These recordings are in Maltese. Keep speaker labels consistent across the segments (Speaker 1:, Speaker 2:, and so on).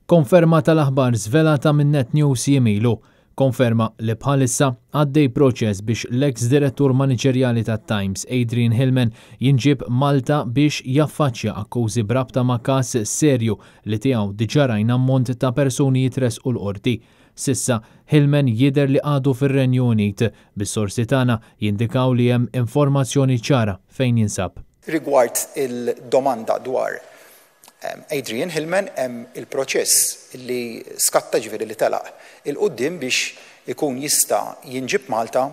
Speaker 1: Konferma tal-aħbar żvelata minn Net News jimilu. Konferma li bħalissa għaddej proċess biex l-ex direttur maniġerjali tat-Times Adrian Hillman jinġib Malta biex jaffaċċja akkużi brabta ma' każ serju li tiegħu diġà rajna ammont ta' persuni jitresqu l-qorti. Sissa Hillman jidher li għadu fir-Renju Unit, bis-sorsi tagħna jindikaw li hemm informazzjoni ċara fejn jinsab.
Speaker 2: Rigward il-domanda dwar Adrian Hillman hemm il-proċess li skatta ġifieri li telaq il-qudiem biex ikun jista' jinġib Malta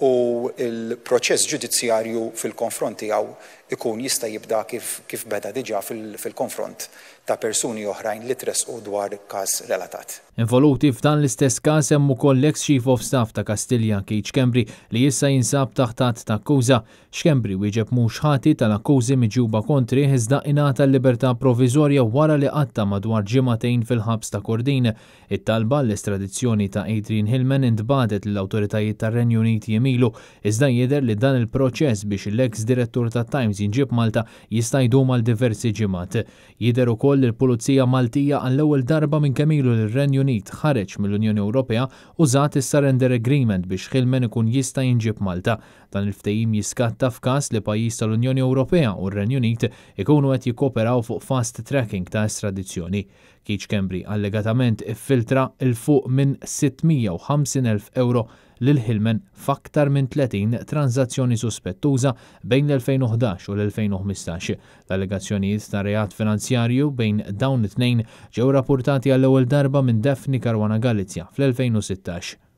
Speaker 2: u il-proċess ġudizzjarju fil-konfront tiegħu ikun jista' jibda kif beda diġà fil-konfront ta' persuni oħrajn li tresqu dwar każ relatat.
Speaker 1: Involuti f'dan l-istess każ hemm ukoll l-ex Chief of Staff ta' Kastilja Keith Schembri li issa jinsab taħt ta' akkuża. Schembri wieġeb mhux ħati tal-akkużi miġuba kontri iżda ingħata l-libertà proviżorja wara li qatta madwar ġimagħtejn fil-ħabs ta' Kordin. It-talba l-estradizzjoni ta' Adrian Hillman intbadet lill-awtoritajiet tar-Renju Unit jemilu iżda jidher li dan il-proċess biex l-ex direttur tat-Times jinġib Malta jista' jdum għal diversi ġimgħat. Jidher ukoll il-Pulizija Maltija għall-ewwel darba minn kemm ilu l-Renju Unit ħareġ mill-Unjoni Ewropea użat is-Surrender Agreement biex Hillman ikun jista' jinġib Malta. Dan il-ftehim jiskatta f'każ li pajjiż tal-Unjoni Ewropea u r-Renju Unit ikunu qed jikkoperaw fuq fast tracking ta' estradizzjoni. Keith Schembri allegatament iffiltra il fuq minn 650,000 euro lil Hillman f'aktar minn 30 transazzjoni suspettuża bejn l-2011 u l-2015. L-allegazzjonijiet ta' reat finanzjarju bejn dawn it-tnejn ġew rapportati għall-ewwel darba minn Daphne Caruana Galizia fl-2016.